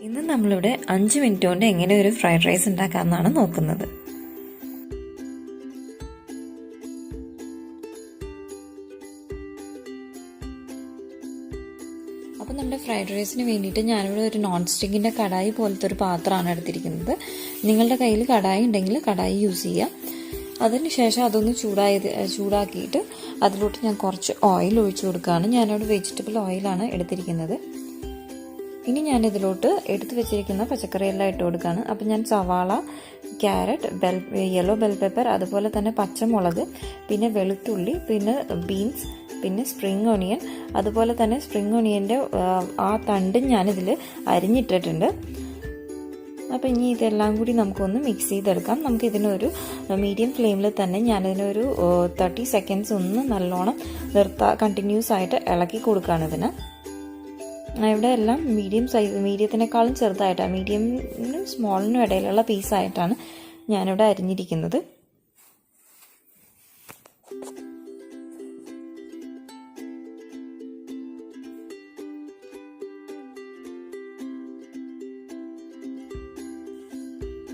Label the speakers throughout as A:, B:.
A: ഇന്ന് നമ്മളിവിടെ 5 മിനിറ്റ് കൊണ്ട് എങ്ങനെ ഒരു ഫ്രൈഡ് റൈസ് ഉണ്ടാക്കാമെന്നാണ് നോക്കുന്നത്. അപ്പോൾ നമ്മുടെ ഫ്രൈഡ് റൈസിന് വേണ്ടിയിട്ട് ഞാനിവിടെ ഒരു നോൺ സ്റ്റിക്കിൻ്റെ കടായി പോലത്തെ ഒരു പാത്രമാണ് എടുത്തിരിക്കുന്നത്. നിങ്ങളുടെ കയ്യിൽ കടായി ഉണ്ടെങ്കിൽ കടായി യൂസ് ചെയ്യാം. അതിനുശേഷം അതൊന്ന് ചൂടാക്കിയിട്ട് അതിലോട്ട് ഞാൻ കുറച്ച് ഓയിൽ ഒഴിച്ചു കൊടുക്കുകയാണ്. ഞാനിവിടെ വെജിറ്റബിൾ ഓയിലാണ് എടുത്തിരിക്കുന്നത്. ഇനി ഞാനിതിലോട്ട് എടുത്തു വെച്ചിരിക്കുന്ന പച്ചക്കറിയെല്ലാം ഇട്ട് കൊടുക്കുകയാണ്. അപ്പം ഞാൻ സവാള, ക്യാരറ്റ്, യെല്ലോ ബെൽ പെപ്പർ, അതുപോലെ തന്നെ പച്ചമുളക്, പിന്നെ വെളുത്തുള്ളി, പിന്നെ ബീൻസ്, പിന്നെ സ്പ്രിംഗ് ഒണിയൻ, അതുപോലെ തന്നെ സ്പ്രിംഗ് ഒണിയൻ്റെ ആ തണ്ടും ഞാനിതിൽ അരിഞ്ഞിട്ടിട്ടുണ്ട്. അപ്പോൾ ഇനി ഇതെല്ലാം കൂടി നമുക്കൊന്ന് മിക്സ് ചെയ്തെടുക്കാം. നമുക്കിതിനൊരു മീഡിയം ഫ്ലെയിമിൽ തന്നെ ഞാനിതിനൊരു 30 സെക്കൻഡ്സ് ഒന്ന് നല്ലോണം കണ്ടിന്യൂസ് ആയിട്ട് ഇളക്കി കൊടുക്കുകയാണ് ഇതിന്. ഇവിടെ എല്ലാം മീഡിയം സൈസ്, മീഡിയത്തിനേക്കാളും ചെറുതായിട്ടാണ്, മീഡിയമിനും സ്മോളിനും ഇടയിലുള്ള പീസായിട്ടാണ് ഞാനിവിടെ അരിഞ്ഞിരിക്കുന്നത്.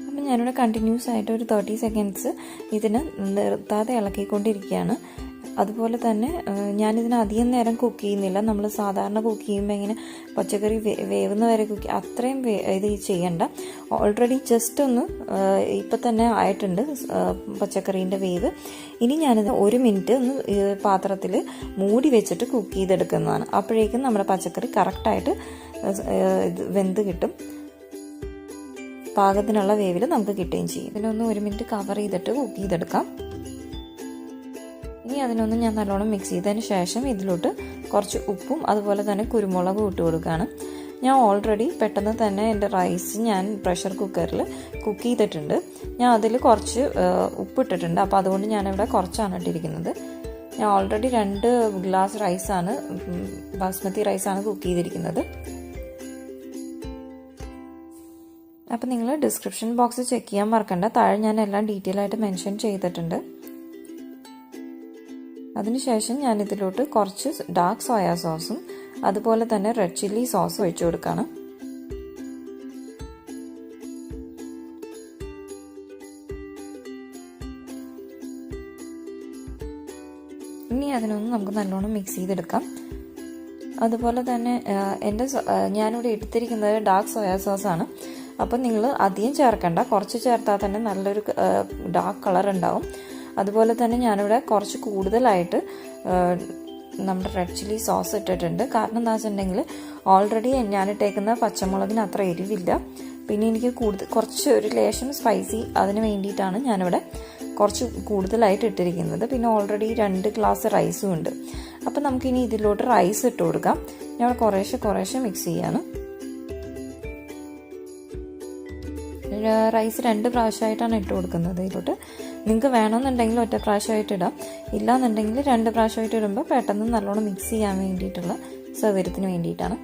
A: അപ്പം ഞാനിവിടെ കണ്ടിന്യൂസ് ആയിട്ട് ഒരു 30 സെക്കൻഡ്സ് ഇതിന് നിർത്താതെ ഇളക്കിക്കൊണ്ടിരിക്കുകയാണ്. അതുപോലെ തന്നെ ഞാനിതിന് അധികം നേരം കുക്ക് ചെയ്യുന്നില്ല. നമ്മൾ സാധാരണ കുക്ക് ചെയ്യുമ്പോൾ ഇങ്ങനെ പച്ചക്കറി വേവുന്ന വരെ അത്രയും ഇത് ചെയ്യണ്ട. ഓൾറെഡി ജസ്റ്റ് ഒന്ന് ഇപ്പം തന്നെ ആയിട്ടുണ്ട് പച്ചക്കറീൻ്റെ വേവ്. ഇനി ഞാനിത് 1 മിനിറ്റ് ഒന്ന് പാത്രത്തിൽ മൂടി വെച്ചിട്ട് കുക്ക് ചെയ്തെടുക്കുന്നതാണ്. അപ്പോഴേക്കും നമ്മുടെ പച്ചക്കറി കറക്റ്റായിട്ട് വെന്ത് കിട്ടും. പാകത്തിനുള്ള വേവിൽ നമുക്ക് കിട്ടുകയും ചെയ്യും. ഇതിനൊന്ന് 1 മിനിറ്റ് കവർ ചെയ്തിട്ട് കുക്ക് ചെയ്തെടുക്കാം. ഇനി അതിനൊന്ന് ഞാൻ നല്ലോണം മിക്സ് ചെയ്തതിന് ശേഷം ഇതിലോട്ട് കുറച്ച് ഉപ്പും അതുപോലെ തന്നെ കുരുമുളകും ഇട്ട് കൊടുക്കുകയാണ്. ഞാൻ ഓൾറെഡി പെട്ടെന്ന് തന്നെ എൻ്റെ റൈസ് ഞാൻ പ്രഷർ കുക്കറിൽ കുക്ക് ചെയ്തിട്ടുണ്ട്. ഞാൻ അതിൽ കുറച്ച് ഉപ്പിട്ടിട്ടുണ്ട്. അപ്പോൾ അതുകൊണ്ട് ഞാനിവിടെ കുറച്ചാണ് ഇട്ടിരിക്കുന്നത്. ഞാൻ ഓൾറെഡി 2 ഗ്ലാസ് റൈസാണ്, ബാസ്മതി റൈസാണ് കുക്ക് ചെയ്തിരിക്കുന്നത്. അപ്പോൾ നിങ്ങൾ ഡിസ്ക്രിപ്ഷൻ ബോക്സ് ചെക്ക് ചെയ്യാൻ മറക്കണ്ട. താഴെ ഞാൻ എല്ലാം ഡീറ്റെയിൽ ആയിട്ട് മെൻഷൻ ചെയ്തിട്ടുണ്ട്. അതിനുശേഷം ഞാൻ ഇതിലോട്ട് കുറച്ച് ഡാർക്ക് സോയ സോസും അതുപോലെ തന്നെ റെഡ് ചില്ലി സോസും ഒഴിച്ചു കൊടുക്കുകയാണ്. ഇനി അതിനൊന്ന് നമുക്ക് നല്ലോണം മിക്സ് ചെയ്തെടുക്കാം. അതുപോലെ തന്നെ ഞാനിവിടെ എടുത്തിരിക്കുന്നത് ഡാർക്ക് സോയ സോസാണ്. അപ്പം നിങ്ങൾ അധികം ചേർക്കണ്ട, കുറച്ച് ചേർത്താൽ തന്നെ നല്ലൊരു ഡാർക്ക് കളർ ഉണ്ടാവും. അതുപോലെ തന്നെ ഞാനിവിടെ കുറച്ച് കൂടുതലായിട്ട് നമ്മുടെ റെഡ് ചില്ലി സോസ് ഇട്ടിട്ടുണ്ട്. കാരണം എന്താ വെച്ചിട്ടുണ്ടെങ്കിൽ ഓൾറെഡി ഞാനിട്ടേക്കുന്ന പച്ചമുളകിന് അത്ര എരിവില്ല. പിന്നെ എനിക്ക് കുറച്ച് ഒരു ലേശം സ്പൈസി അതിന് വേണ്ടിയിട്ടാണ് ഞാനിവിടെ കുറച്ച് കൂടുതലായിട്ട് ഇട്ടിരിക്കുന്നത്. പിന്നെ ഓൾറെഡി 2 ഗ്ലാസ് റൈസും ഉണ്ട്. അപ്പം നമുക്കിനി ഇതിലോട്ട് റൈസ് ഇട്ട് കൊടുക്കാം. ഞാൻ കുറേശ്ശെ മിക്സ് ചെയ്യാണ്. റൈസ് 2 പ്രാവശ്യമായിട്ടാണ് ഇട്ട് കൊടുക്കുന്നത് ഇതിലോട്ട്. നിങ്ങൾക്ക് വേണമെന്നുണ്ടെങ്കിൽ ഒറ്റ പ്രാവശ്യമായിട്ട് ഇടാം. ഇല്ലാന്നുണ്ടെങ്കിൽ 2 പ്രാവശ്യമായിട്ട് ഇടുമ്പോൾ പെട്ടെന്ന് നല്ലോണം മിക്സ് ചെയ്യാൻ വേണ്ടിയിട്ടുള്ള സൗകര്യത്തിന് വേണ്ടിയിട്ടാണ്.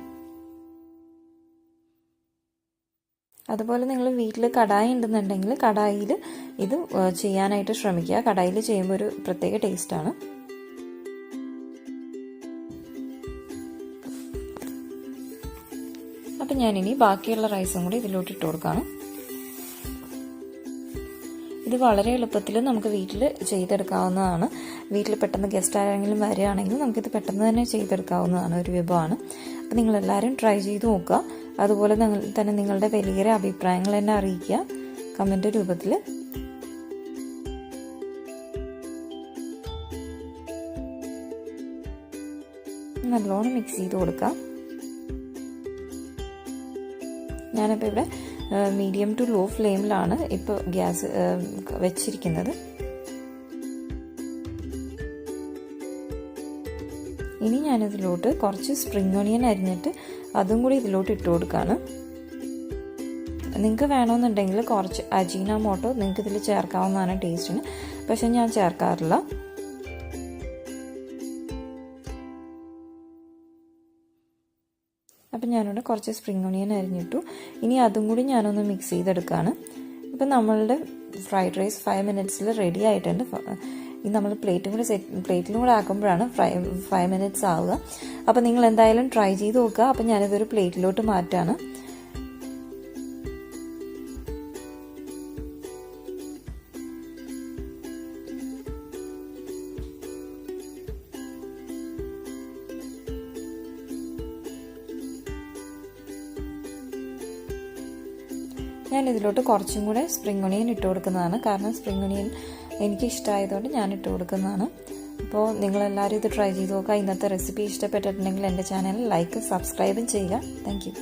A: അതുപോലെ നിങ്ങൾ വീട്ടിൽ കടായി ഉണ്ടെന്നുണ്ടെങ്കിൽ കടായിൽ ഇത് ചെയ്യാനായിട്ട് ശ്രമിക്കുക. കടായിൽ ചെയ്യുമ്പോൾ ഒരു പ്രത്യേക ടേസ്റ്റാണ്. അപ്പം ഞാനിനി ബാക്കിയുള്ള റൈസും കൂടി ഇതിലോട്ട് ഇട്ട് കൊടുക്കുകയാണ്. ഇത് വളരെ എളുപ്പത്തിൽ നമുക്ക് വീട്ടിൽ ചെയ്തെടുക്കാവുന്നതാണ്. വീട്ടിൽ പെട്ടെന്ന് ഗസ്റ്റ് ആരെങ്കിലും വരികയാണെങ്കിൽ നമുക്കിത് പെട്ടെന്ന് തന്നെ ചെയ്തെടുക്കാവുന്നതാണ് ഒരു വിഭവമാണ്. അപ്പോൾ നിങ്ങളെല്ലാവരും ട്രൈ ചെയ്ത് നോക്കുക. അതുപോലെ തന്നെ നിങ്ങളുടെ വലിയ അഭിപ്രായങ്ങൾ എന്നെ അറിയിക്കുക കമൻറ്റ് രൂപത്തിൽ. നല്ലോണം മിക്സ് ചെയ്ത് കൊടുക്കാം. ഞാനിപ്പോൾ ഇവിടെ മീഡിയം ടു ലോ ഫ്ലെയിമിലാണ് ഇപ്പോൾ ഗ്യാസ് വെച്ചിരിക്കുന്നത്. ഇനി ഞാനിതിലോട്ട് കുറച്ച് സ്പ്രിംഗ് ഒണിയൻ അരിഞ്ഞിട്ട് അതും കൂടി ഇതിലോട്ട് ഇട്ട് കൊടുക്കുകയാണ്. നിങ്ങൾക്ക് വേണമെന്നുണ്ടെങ്കിൽ കുറച്ച് അജീനോമോട്ടോ നിങ്ങൾക്ക് ഇതിൽ ചേർക്കാവുന്നതാണ് ടേസ്റ്റിന്. പക്ഷെ ഞാൻ ചേർക്കാറില്ല. അപ്പം ഞാനിവിടെ കുറച്ച് സ്പ്രിംഗ് ഒണിയൻ അരിഞ്ഞിട്ടു. ഇനി അതും കൂടി ഞാനൊന്ന് മിക്സ് ചെയ്തെടുക്കുകയാണ്. ഇപ്പം നമ്മളുടെ ഫ്രൈഡ് റൈസ് 5 മിനിറ്റ്സിൽ റെഡി ആയിട്ടുണ്ട്. ഇത് നമ്മൾ പ്ലേറ്റിലും കൂടെ ആക്കുമ്പോഴാണ് 5 മിനിറ്റ്സ് ആവുക. അപ്പോൾ നിങ്ങൾ എന്തായാലും ട്രൈ ചെയ്ത് നോക്കുക. അപ്പോൾ ഞാനിതൊരു പ്ലേറ്റിലോട്ട് മാറ്റാണ്. ഞാൻ ഇതിലോട്ട് കുറച്ചും കൂടെ സ്പ്രിംഗ് ഒണിയൻ ഇട്ട് കൊടുക്കുന്നതാണ്. കാരണം സ്പ്രിംഗ് ഒണിയൻ എനിക്ക് ഇഷ്ടമായതുകൊണ്ട് ഞാൻ ഇട്ട് കൊടുക്കുന്നതാണ്. അപ്പോൾ നിങ്ങളെല്ലാവരും ഇത് ട്രൈ ചെയ്ത് നോക്കുക. ഇന്നത്തെ റെസിപ്പി ഇഷ്ടപ്പെട്ടിട്ടുണ്ടെങ്കിൽ എൻ്റെ ചാനൽ ലൈക്ക് സബ്സ്ക്രൈബും ചെയ്യുക. Thank you.